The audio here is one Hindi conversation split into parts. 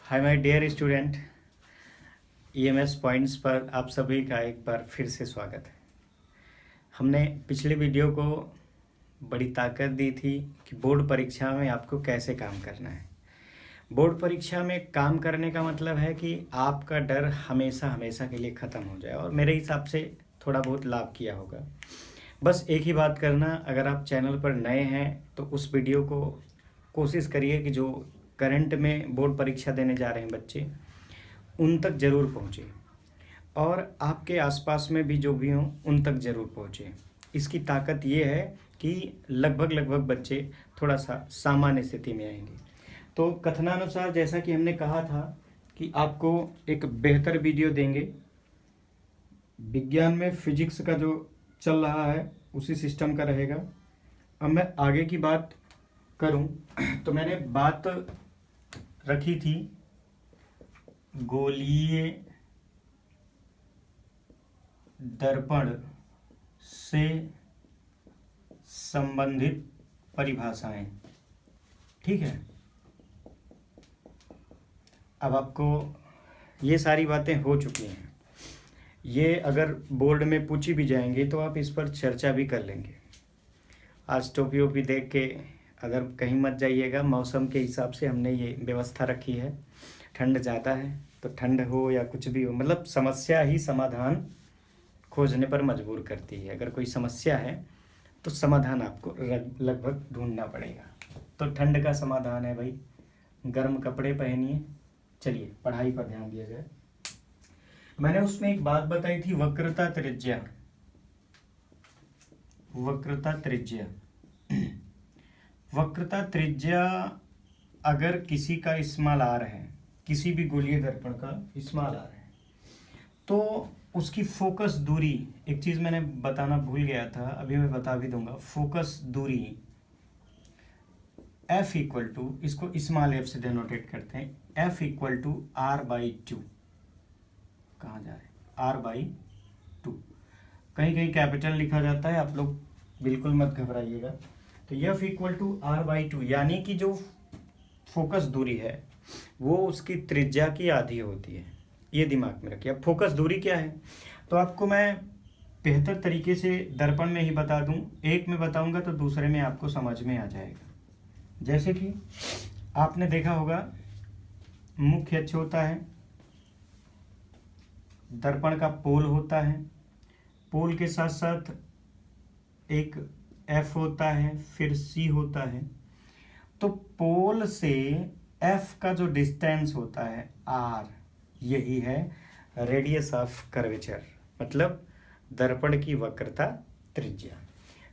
Hi my dear student, EMS points पर आप सभी का एक बार फिर से स्वागत है। हमने पिछले वीडियो को बड़ी ताकत दी थी कि बोर्ड परीक्षा में आपको कैसे काम करना है। बोर्ड परीक्षा में काम करने का मतलब है कि आपका डर हमेशा हमेशा के लिए ख़त्म हो जाए और मेरे हिसाब से थोड़ा बहुत लाभ किया होगा। बस एक ही बात करना, अगर आप चैनल पर नए हैं तो उस वीडियो को कोशिश करिए कि जो करंट में बोर्ड परीक्षा देने जा रहे हैं बच्चे, उन तक ज़रूर पहुँचे और आपके आसपास में भी जो भी हों उन तक ज़रूर पहुँचे। इसकी ताकत ये है कि लगभग बच्चे थोड़ा सा सामान्य स्थिति में आएंगे। तो कथनानुसार जैसा कि हमने कहा था कि आपको एक बेहतर वीडियो देंगे। विज्ञान में फिजिक्स का जो चल रहा है उसी सिस्टम का रहेगा। अब मैं आगे की बात करूं तो मैंने बात रखी थी गोलीय दर्पण से संबंधित परिभाषाएं। ठीक है, अब आपको ये सारी बातें हो चुकी हैं। ये अगर बोर्ड में पूछी भी जाएंगी तो आप इस पर चर्चा भी कर लेंगे। आज टोपी ओपी देख के अगर कहीं मत जाइएगा, मौसम के हिसाब से हमने ये व्यवस्था रखी है। ठंड ज़्यादा है तो ठंड हो या कुछ भी हो, मतलब समस्या ही समाधान खोजने पर मजबूर करती है। अगर कोई समस्या है तो समाधान आपको लगभग ढूंढना पड़ेगा। तो ठंड का समाधान है भाई, गर्म कपड़े पहनिए। चलिए पढ़ाई पर ध्यान दिया जाए। मैंने उसमें एक बात बताई थी, वक्रता त्रिज्या। वक्रता त्रिज्या वक्रता त्रिज्या अगर किसी का स्मॉलर है, किसी भी गोलीय दर्पण का स्मॉलर है, तो उसकी फोकस दूरी, एक चीज़ मैंने बताना भूल गया था, अभी मैं बता भी दूंगा। फोकस दूरी F इक्वल टू, इसको स्मॉल एफ से डिनोटेट करते हैं, F इक्वल टू R/2। कहाँ जा रहे हैं? R/2। कहीं कहीं कैपिटल लिखा जाता है, आप लोग बिल्कुल मत घबराइएगा। तो F इक्वल टू R/2 यानी कि जो फोकस दूरी है वो उसकी त्रिज्या की आधी होती है। ये दिमाग में रखिए। अब फोकस दूरी क्या है तो आपको मैं बेहतर तरीके से दर्पण में ही बता दूं। एक में बताऊंगा तो दूसरे में आपको समझ में आ जाएगा। जैसे कि आपने देखा होगा, मुख्य अक्ष होता है, दर्पण का पोल होता है, पोल के साथ साथ एक F होता है, फिर C होता है। तो पोल से F का जो डिस्टेंस होता है R, यही है रेडियस ऑफ कर्वेचर, मतलब दर्पण की वक्रता त्रिज्या।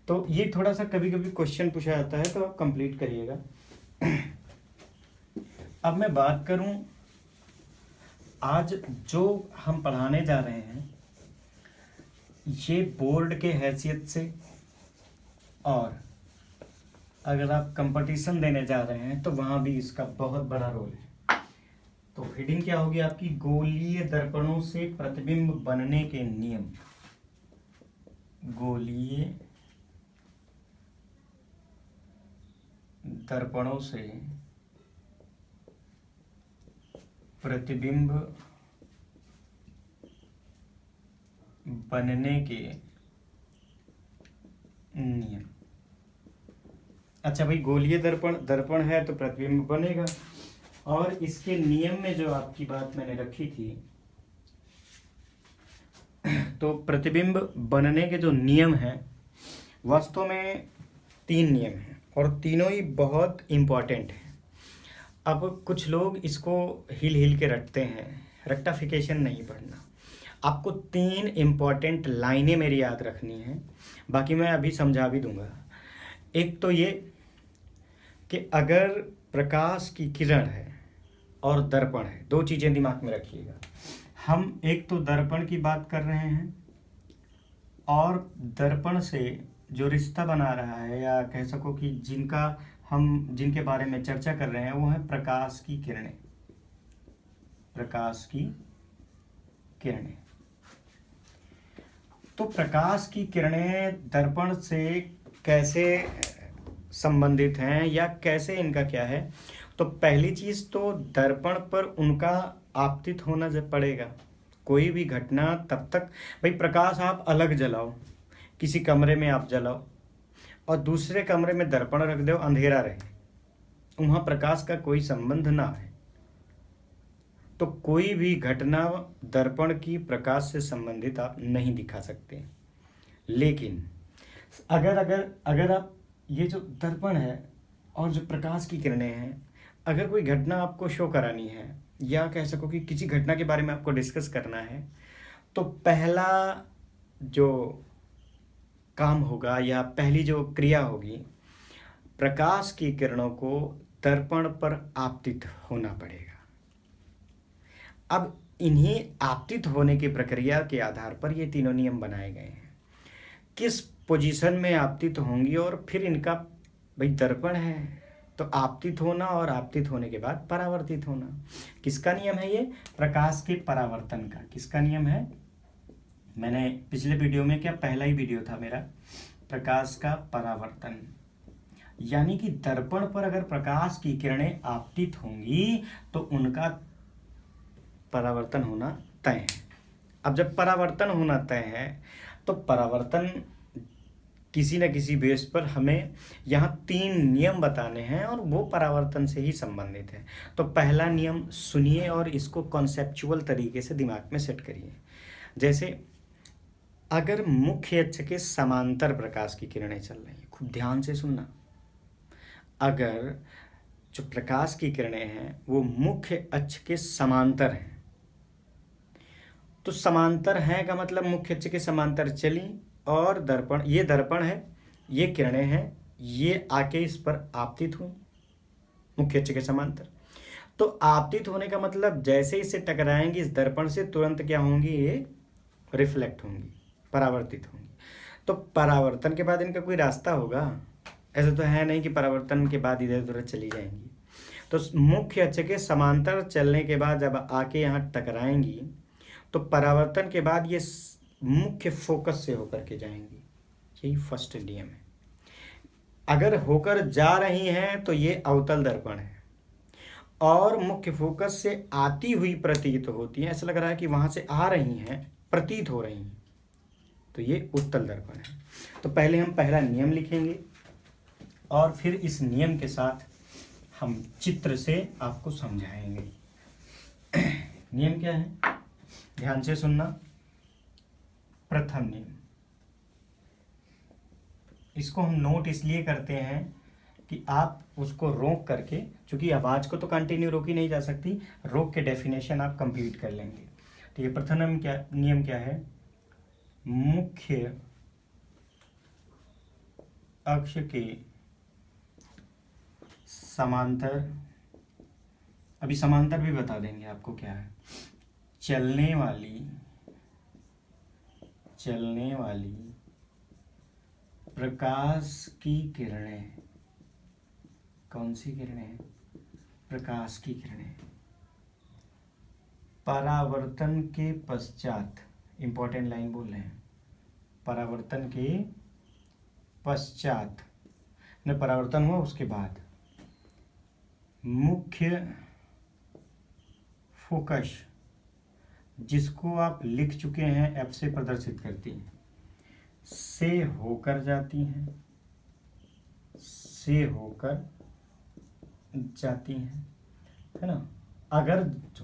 तो ये थोड़ा सा कभी कभी क्वेश्चन पूछा जाता है, तो आप कंप्लीट करिएगा। अब मैं बात करूं, आज जो हम पढ़ाने जा रहे हैं ये बोर्ड के हैसियत से, और अगर आप कंपटीशन देने जा रहे हैं तो वहाँ भी इसका बहुत बड़ा रोल है। तो हेडिंग क्या होगी आपकी? गोलीय दर्पणों से प्रतिबिंब बनने के नियम। गोलीय दर्पणों से प्रतिबिंब बनने के नियम। अच्छा भाई, गोलीय दर्पण है तो प्रतिबिंब बनेगा, और इसके नियम में जो आपकी बात मैंने रखी थी, तो प्रतिबिंब बनने के जो नियम हैं वास्तव में 3 नियम हैं और तीनों ही बहुत इम्पॉर्टेंट हैं। अब कुछ लोग इसको हिल के रटते हैं, रेक्टाफिकेशन नहीं पढ़ना। आपको 3 इम्पॉर्टेंट लाइनें मेरी याद रखनी है, बाकी मैं अभी समझा भी दूंगा। एक तो ये कि अगर प्रकाश की किरण है और दर्पण है, 2 चीज़ें दिमाग में रखिएगा। हम एक तो दर्पण की बात कर रहे हैं और दर्पण से जो रिश्ता बना रहा है, या कह सको कि जिनके बारे में चर्चा कर रहे हैं, वो है प्रकाश की किरणें। प्रकाश की किरणें। तो प्रकाश की किरणें दर्पण से कैसे संबंधित हैं या कैसे इनका क्या है, तो पहली चीज तो दर्पण पर उनका आपतित होना जब पड़ेगा। कोई भी घटना तब तक, भाई प्रकाश आप अलग जलाओ, किसी कमरे में आप जलाओ और दूसरे कमरे में दर्पण रख दो, अंधेरा रहे, वहां प्रकाश का कोई संबंध ना है, तो कोई भी घटना दर्पण की प्रकाश से संबंधित आप नहीं दिखा सकते। लेकिन अगर अगर अगर आप ये जो दर्पण है और जो प्रकाश की किरणें हैं, अगर कोई घटना आपको शो करानी है या कह सको कि किसी घटना के बारे में आपको डिस्कस करना है, तो पहला जो काम होगा या पहली जो क्रिया होगी, प्रकाश की किरणों को दर्पण पर आपतित होना पड़ेगा। अब इन्हीं आपतित होने की प्रक्रिया के आधार पर ये तीनों नियम बनाए गए हैं। किस पोजीशन में आपतित होंगी और फिर इनका, भाई दर्पण है तो आपतित होना और आपतित होने के बाद परावर्तित होना। किसका नियम है ये? प्रकाश के परावर्तन का। किसका नियम है? मैंने पिछले वीडियो में, क्या पहला ही वीडियो था मेरा, प्रकाश का परावर्तन। यानी कि दर्पण पर अगर प्रकाश की किरणें आपतित होंगी तो उनका परावर्तन होना तय है। अब जब परावर्तन होना तय है तो परावर्तन किसी न किसी बेस पर हमें यहाँ 3 नियम बताने हैं और वो परावर्तन से ही संबंधित है। तो पहला नियम सुनिए और इसको कॉन्सेप्चुअल तरीके से दिमाग में सेट करिए। जैसे अगर मुख्य अक्ष के समांतर प्रकाश की किरणें चल रही हैं, खूब ध्यान से सुनना, अगर जो प्रकाश की किरणें हैं वो मुख्य अक्ष के समांतर हैं, तो समांतर है का मतलब मुख्य अक्ष के समांतर चली और दर्पण, ये दर्पण है, ये किरणें हैं, ये आके इस पर आपतित हुई मुख्य अक्ष के समांतर। तो आपतित होने का मतलब जैसे इसे टकराएंगी इस दर्पण से, तुरंत क्या होंगी? ये रिफ्लेक्ट होंगी, परावर्तित होंगी। तो परावर्तन के बाद इनका कोई रास्ता होगा? ऐसा तो है नहीं कि परावर्तन के बाद इधर उधर चली जाएंगी। तो मुख्य अक्ष के समांतर चलने के बाद जब आके यहाँ टकराएंगी तो परावर्तन के बाद ये मुख्य फोकस से होकर के जाएंगी। यही फर्स्ट नियम है। अगर होकर जा रही हैं तो ये अवतल दर्पण है, और मुख्य फोकस से आती हुई प्रतीत होती है, ऐसा लग रहा है कि वहां से आ रही हैं, प्रतीत हो रही हैं, तो ये उत्तल दर्पण है। तो पहले हम पहला नियम लिखेंगे और फिर इस नियम के साथ हम चित्र से आपको समझाएंगे। नियम क्या है? ध्यान से सुनना। प्रथम नियम, इसको हम नोट इसलिए करते हैं कि आप उसको रोक करके, क्योंकि आवाज को तो कंटिन्यू रोकी नहीं जा सकती, रोक के डेफिनेशन आप कंप्लीट कर लेंगे। तो ये प्रथम नियम क्या है? मुख्य अक्ष के समांतर, अभी समांतर भी बता देंगे आपको क्या है। चलने वाली प्रकाश की किरणें, कौन सी किरणें? प्रकाश की किरणें परावर्तन के पश्चात, इंपॉर्टेंट लाइन बोल रहे हैं, परावर्तन के पश्चात, न परावर्तन हुआ उसके बाद, मुख्य फोकस, जिसको आप लिख चुके हैं, एफ से प्रदर्शित करती हैं, से होकर जाती हैं, से होकर जाती हैं, है ना। अगर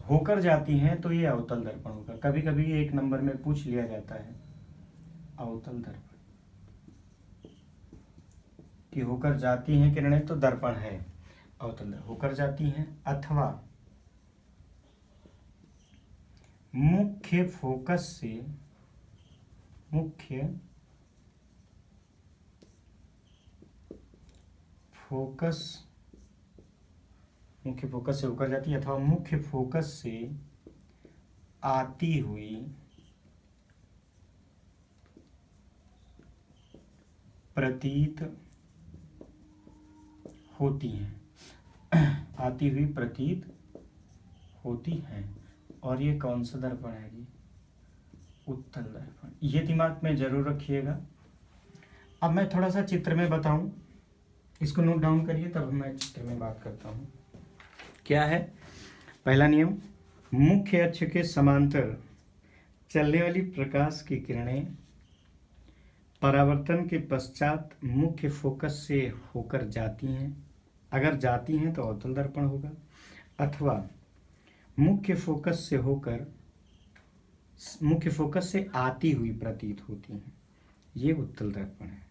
होकर जाती हैं तो ये अवतल दर्पण होगा। कभी कभी 1 नंबर में पूछ लिया जाता है अवतल दर्पण, कि होकर जाती हैं किरणें तो दर्पण है, अवतल दर्पण होकर जाती हैं, अथवा मुख्य फोकस से, मुख्य फोकस से होकर जाती है, अथवा मुख्य फोकस से आती हुई प्रतीत होती हैं, आती हुई प्रतीत होती हैं। और ये कौन सा दर्पण है जी? उत्तल दर्पण। ये दिमाग में जरूर रखिएगा। अब मैं थोड़ा सा चित्र में बताऊं, इसको नोट डाउन करिए, तब मैं चित्र में बात करता हूं। क्या है? पहला नियम, मुख्य अक्ष के समांतर चलने वाली प्रकाश की किरणें परावर्तन के पश्चात मुख्य फोकस से होकर जाती हैं। अगर जाती हैं तो अवतल दर्पण होगा, अथवा मुख्य फोकस से आती हुई प्रतीत होती हैं, ये उत्तल दर्पण है।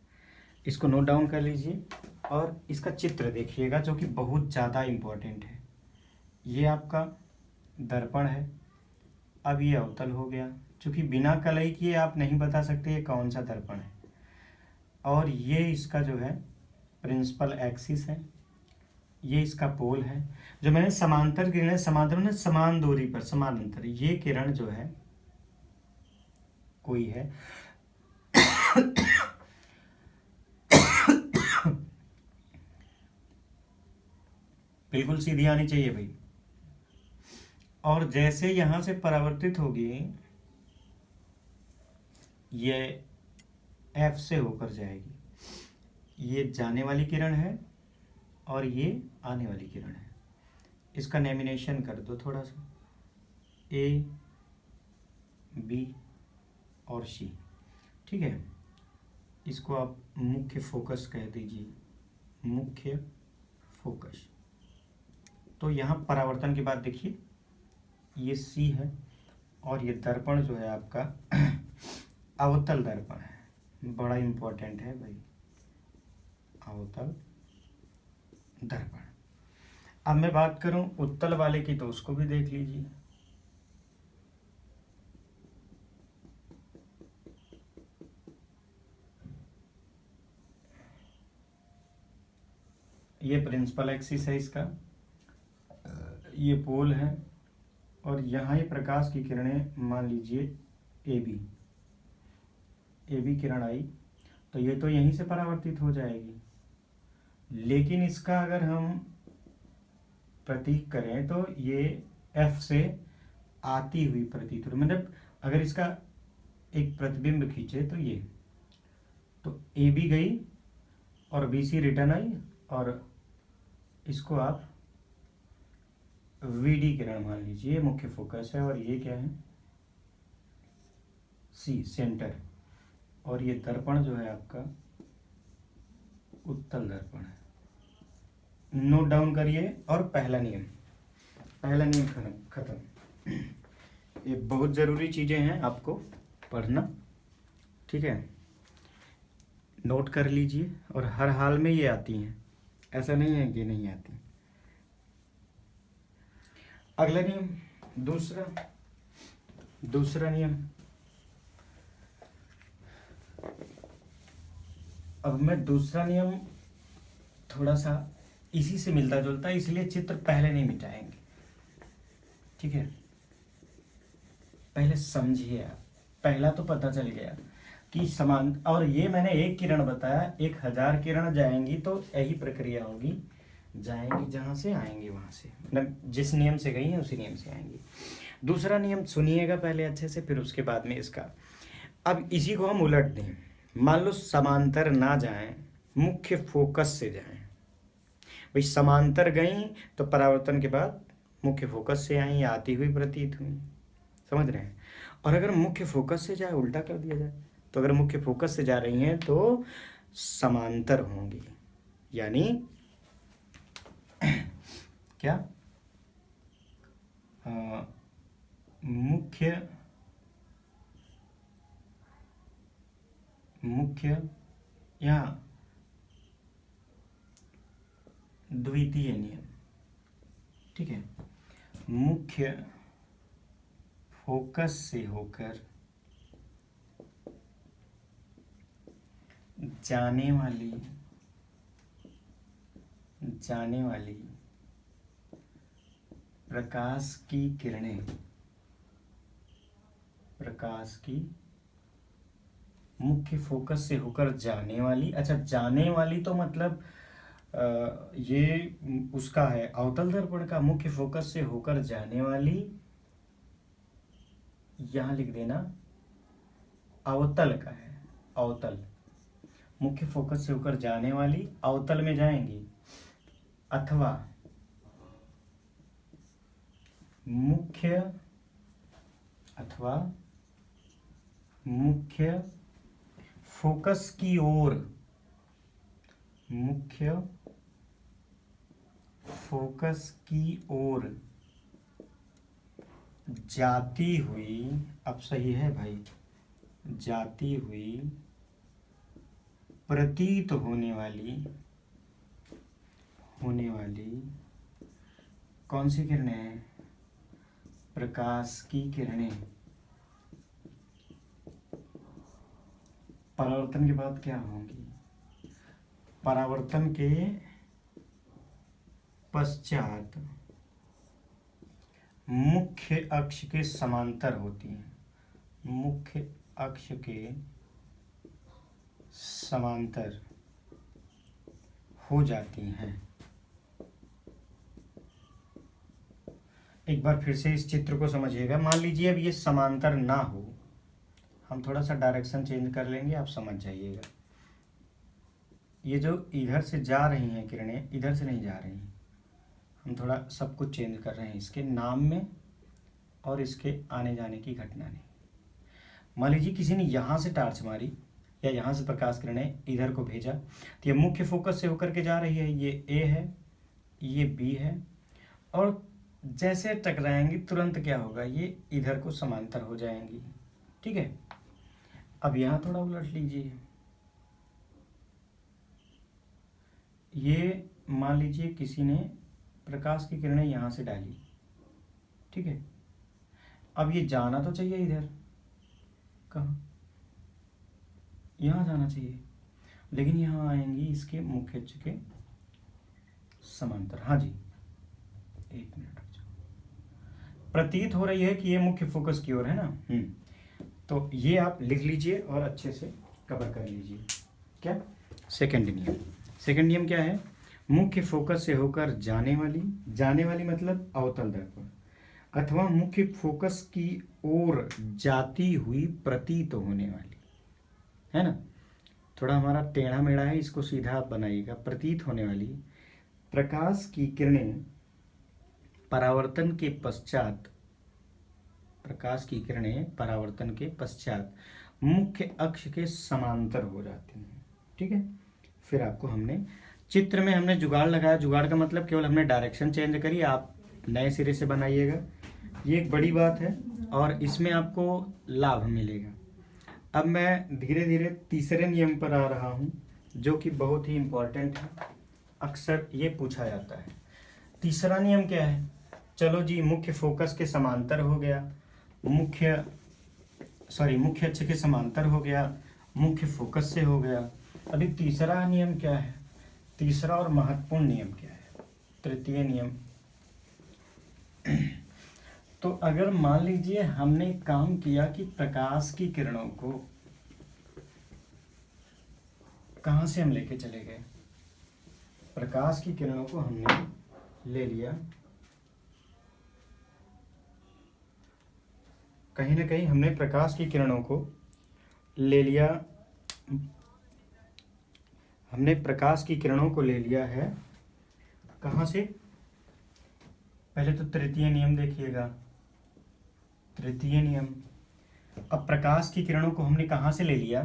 इसको नोट डाउन कर लीजिए और इसका चित्र देखिएगा जो कि बहुत ज़्यादा इम्पोर्टेंट है। ये आपका दर्पण है, अब ये अवतल हो गया, क्योंकि बिना कलई किए आप नहीं बता सकते ये कौन सा दर्पण है। और ये इसका जो है प्रिंसिपल एक्सिस है, ये इसका पोल है। जो मैंने समांतर किरणें, समांतर में समान दूरी पर समानांतर, ये किरण जो है कोई है बिल्कुल सीधी आनी चाहिए भाई। और जैसे यहां से परावर्तित होगी, ये एफ से होकर जाएगी। ये जाने वाली किरण है और ये आने वाली किरण है। इसका नॉमिनेशन कर दो थोड़ा सा, ए, बी और सी, ठीक है। इसको आप मुख्य फोकस कह दीजिए, मुख्य फोकस। तो यहाँ परावर्तन के बाद देखिए ये सी है और ये दर्पण जो है आपका अवतल दर्पण है, बड़ा इंपॉर्टेंट है भाई, अवतल दर्पण। अब मैं बात करूं उत्तल वाले की, तो उसको भी देख लीजिए। ये प्रिंसिपल एक्सिस है इसका, ये पोल है और यहाँ ये प्रकाश की किरणें, मान लीजिए ए बी किरण आई, तो ये तो यहीं से परावर्तित हो जाएगी। लेकिन इसका अगर हम प्रतीक करें तो ये एफ से आती हुई प्रतीत हो, मतलब अगर इसका एक प्रतिबिंब खींचे तो ये, तो ए बी गई और बी सी रिटर्न आई, और इसको आप वीडी किरण मान लीजिए, ये मुख्य फोकस है और ये क्या है, सी सेंटर। और ये दर्पण जो है आपका उत्तल दर्पण है। नोट डाउन करिए। और पहला नियम खत्म। ये बहुत ज़रूरी चीज़ें हैं आपको पढ़ना, ठीक है, नोट कर लीजिए। और हर हाल में ये आती हैं, ऐसा नहीं है कि नहीं आती। अगला नियम, दूसरा नियम। अब मैं दूसरा नियम थोड़ा सा इसी से मिलता जुलता है, इसलिए चित्र पहले नहीं मिटाएंगे, ठीक है। पहले समझिए आप, पहला तो पता चल गया कि समान, और ये मैंने एक किरण बताया, 1000 किरण जाएंगी तो यही प्रक्रिया होगी, जाएंगी जहां से आएंगी वहां से, मतलब जिस नियम से गई हैं उसी नियम से आएंगी। दूसरा नियम सुनिएगा पहले अच्छे से, फिर उसके बाद में इसका। अब इसी को हम उलट दें, मान लो समांतर ना जाएं, मुख्य फोकस से जाएं। भाई समांतर गई तो परावर्तन के बाद मुख्य फोकस से आई, आती हुई प्रतीत हुई, समझ रहे हैं। और अगर मुख्य फोकस से जाए, उल्टा कर दिया जाए, तो अगर मुख्य फोकस से जा रही हैं तो समांतर होंगी, यानी क्या, मुख्य या द्वितीय नियम, ठीक है। मुख्य फोकस से होकर जाने वाली प्रकाश की किरणें, मुख्य फोकस से होकर जाने वाली, अच्छा जाने वाली तो मतलब ये उसका है अवतल दर्पण का, मुख्य फोकस से होकर जाने वाली, यहां लिख देना अवतल का है, अवतल, मुख्य फोकस से होकर जाने वाली अवतल में जाएंगी, अथवा मुख्य अथवा मुख्य फोकस की ओर, मुख्य फोकस की ओर जाती हुई, अब सही है भाई, जाती हुई प्रतीत होने वाली कौन सी किरणें हैं? प्रकाश की किरणें। परावर्तन के बाद क्या होंगी? परावर्तन के पश्चात मुख्य अक्ष के समांतर होती हैं, मुख्य अक्ष के समांतर हो जाती हैं। एक बार फिर से इस चित्र को समझिएगा। मान लीजिए अब ये समांतर ना हो, हम थोड़ा सा डायरेक्शन चेंज कर लेंगे, आप समझ जाइएगा। ये जो इधर से जा रही हैं किरणें, इधर से नहीं जा रही हैं, हम थोड़ा सब कुछ चेंज कर रहे हैं इसके नाम में और इसके आने जाने की घटना नहीं। मान लीजिए किसी ने यहाँ से टार्च मारी या यहाँ से प्रकाश किरणें इधर को भेजा, तो ये मुख्य फोकस से होकर के जा रही है, ये ए है, ये बी है, और जैसे टकराएंगी तुरंत क्या होगा, ये इधर को समांतर हो जाएंगी। ठीक है, अब यहाँ थोड़ा उलट लीजिए। ये मान लीजिए किसी ने प्रकाश की किरणें यहाँ से डाली, ठीक है, अब ये जाना तो चाहिए इधर, कहाँ, यहाँ जाना चाहिए, लेकिन यहाँ आएंगी इसके मुख्य अक्ष के समांतर। हाँ जी, एक मिनट, प्रतीत हो रही है कि ये मुख्य फोकस की ओर है ना। तो ये आप लिख लीजिए और अच्छे से कवर कर लीजिए। क्या? सेकंड नियम। सेकंड नियम क्या है? मुख्य फोकस से होकर जाने वाली मतलब अवतल दर्पण, अथवा मुख्य फोकस की ओर जाती हुई प्रतीत होने वाली, है ना, थोड़ा हमारा टेढ़ा मेढ़ा है, इसको सीधा आप बनाइएगा। प्रतीत होने वाली प्रकाश की किरणें परावर्तन के पश्चात मुख्य अक्ष के समांतर हो जाती हैं। ठीक है, फिर आपको हमने चित्र में हमने जुगाड़ लगाया। जुगाड़ का मतलब केवल हमने डायरेक्शन चेंज करी, आप नए सिरे से बनाइएगा। ये एक बड़ी बात है और इसमें आपको लाभ मिलेगा। अब मैं धीरे धीरे तीसरे नियम पर आ रहा हूँ, जो कि बहुत ही इम्पोर्टेंट है, अक्सर ये पूछा जाता है। तीसरा नियम क्या है? चलो जी, मुख्य फोकस के समांतर हो गया, मुख्य अक्ष के समांतर हो गया, मुख्य फोकस से हो गया। अभी तीसरा नियम क्या है? तीसरा और महत्वपूर्ण नियम क्या है? तृतीय नियम। तो अगर मान लीजिए हमने काम किया कि प्रकाश की किरणों को कहाँ से हम लेके चले गए, प्रकाश की किरणों को हमने ले लिया कहीं ना कहीं, हमने प्रकाश की किरणों को ले लिया, हमने प्रकाश की किरणों को ले लिया है कहाँ से? पहले तो तृतीय नियम देखिएगा, तृतीय नियम। अब प्रकाश की किरणों को हमने कहाँ से ले लिया?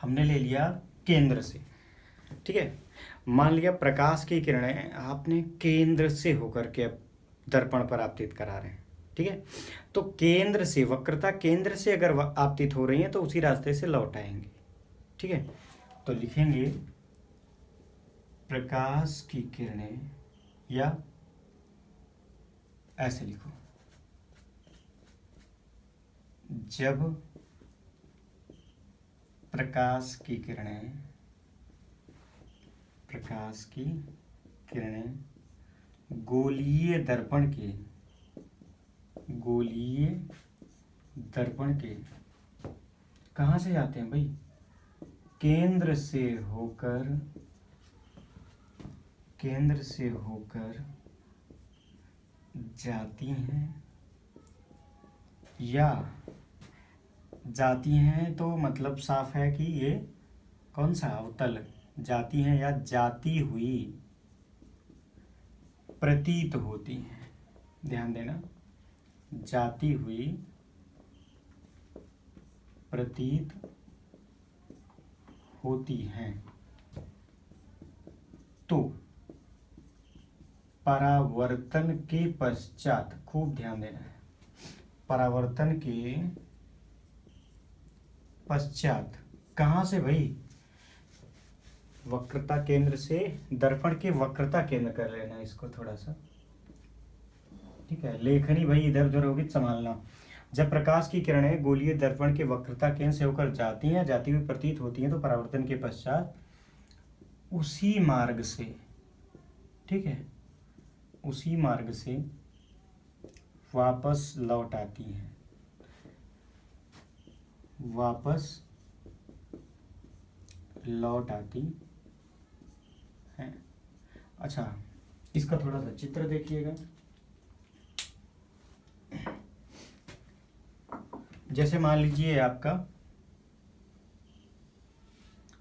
हमने ले लिया केंद्र से। ठीक है, मान लिया प्रकाश की किरणें आपने केंद्र से होकर के दर्पण पर आपतित करा रहे हैं। ठीक है, तो केंद्र से, वक्रता केंद्र से अगर आपतित हो रही है तो उसी रास्ते से लौट आएंगे। ठीक है, तो लिखेंगे प्रकाश की किरणें, या ऐसे लिखो, जब प्रकाश की किरणें गोलीय दर्पण के कहाँ से जाते हैं भाई? केंद्र से होकर जाती हैं, या जाती हैं तो मतलब साफ है कि ये कौन सा अवतल, जाती हैं या जाती हुई प्रतीत होती हैं। ध्यान देना, जाती हुई प्रतीत होती हैं। तो परावर्तन के पश्चात, खूब ध्यान देना है, परावर्तन के पश्चात कहाँ से भाई? वक्रता केंद्र से, दर्पण के वक्रता केंद्र कर लेना इसको थोड़ा सा, ठीक है। लेखनी भाई इधर उधर होगी संभालना। जब प्रकाश की किरणें गोलीय दर्पण के वक्रता केंद्र से होकर जाती हैं, जाती हुई प्रतीत होती हैं, तो परावर्तन के पश्चात उसी मार्ग से, ठीक है, उसी मार्ग से वापस लौट आती हैं, वापस लौट आती हैं। अच्छा, इसका थोड़ा सा चित्र देखिएगा। जैसे मान लीजिए आपका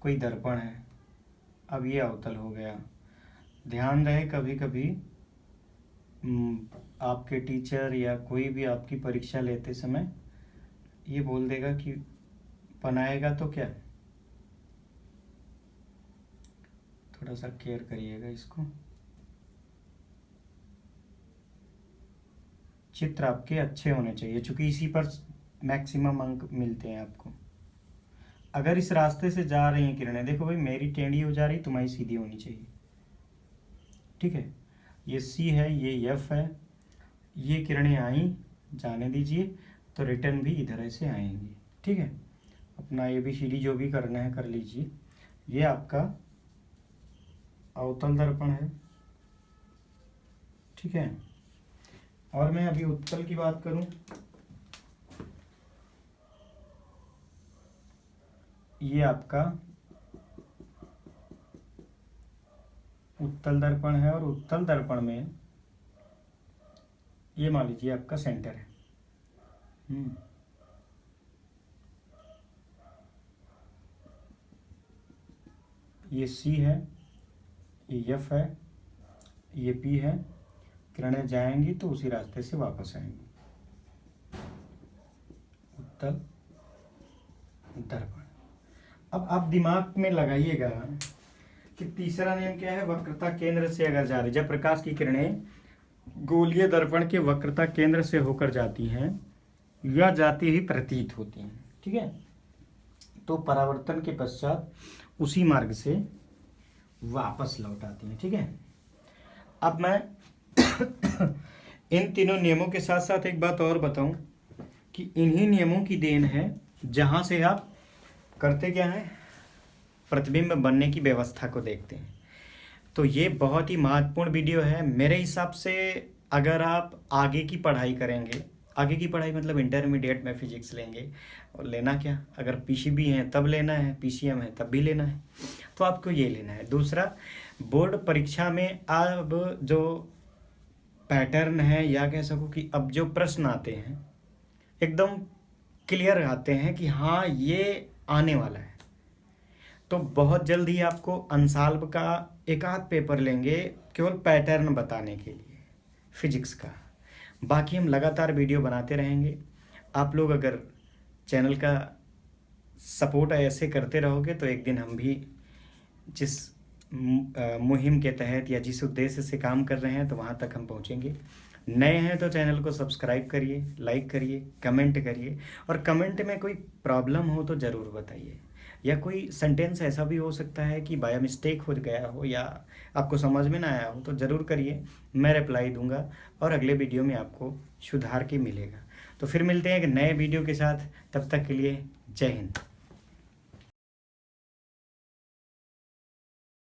कोई दर्पण है, अब ये अवतल हो गया। ध्यान रहे कभी कभी आपके टीचर या कोई भी आपकी परीक्षा लेते समय ये बोल देगा कि बनाएगा तो क्या, थोड़ा सा केयर करिएगा इसको। चित्र आपके अच्छे होने चाहिए, क्योंकि इसी पर मैक्सिमम अंक मिलते हैं आपको। अगर इस रास्ते से जा रही हैं किरणें, देखो भाई मेरी टेढ़ी हो जा रही, तुम्हारी सीधी होनी चाहिए, ठीक है। ये सी है, ये एफ है, ये किरणें आई, जाने दीजिए, तो रिटर्न भी इधर से आएंगी, ठीक है। अपना ABCD जो भी करना है कर लीजिए। ये आपका अवतल दर्पण है, ठीक है। और मैं अभी उत्तल की बात करूं, ये आपका उत्तल दर्पण है, और उत्तल दर्पण में ये मान लीजिए आपका सेंटर है। ये C है, ये F है, ये P है। किरणें जाएंगी तो उसी रास्ते से वापस आएंगी। उत्तल दर्पण। अब आप दिमाग में लगाइएगा कि तीसरा नियम क्या है? वक्रता केंद्र से अगर जा रही, जब प्रकाश की किरणें गोलीय दर्पण के वक्रता केंद्र से होकर जाती हैं या जाती ही प्रतीत होती हैं, ठीक है, तो परावर्तन के पश्चात उसी मार्ग से वापस लौट आती हैं, ठीक है। अब मैं इन तीनों नियमों के साथ साथ एक बात और बताऊं कि इन्हीं नियमों की देन है जहां से आप करते क्या है, प्रतिबिंब बनने की व्यवस्था को देखते हैं। तो ये बहुत ही महत्वपूर्ण वीडियो है मेरे हिसाब से। अगर आप आगे की पढ़ाई करेंगे, आगे की पढ़ाई मतलब इंटरमीडिएट में फिजिक्स लेंगे, और लेना क्या, अगर पीसीबी है तब लेना है, पीसीएम है तब भी लेना है, तो आपको ये लेना है। दूसरा, बोर्ड परीक्षा में अब जो पैटर्न है, या कह सकूँ कि अब जो प्रश्न आते हैं एकदम क्लियर आते हैं कि हाँ ये आने वाला है। तो बहुत जल्द ही आपको अनसाल्व का एक आध पेपर लेंगे केवल पैटर्न बताने के लिए फिजिक्स का। बाकी हम लगातार वीडियो बनाते रहेंगे। आप लोग अगर चैनल का सपोर्ट ऐसे करते रहोगे तो एक दिन हम भी जिस मुहिम के तहत या जिस उद्देश्य से काम कर रहे हैं तो वहाँ तक हम पहुँचेंगे। नए हैं तो चैनल को सब्सक्राइब करिए, लाइक करिए, कमेंट करिए, और कमेंट में कोई प्रॉब्लम हो तो ज़रूर बताइए, या कोई सेंटेंस ऐसा भी हो सकता है कि बाय मिस्टेक हो गया हो या आपको समझ में ना आया हो तो ज़रूर करिए, मैं रिप्लाई दूंगा और अगले वीडियो में आपको सुधार के मिलेगा। तो फिर मिलते हैं एक नए वीडियो के साथ, तब तक के लिए जय हिंद।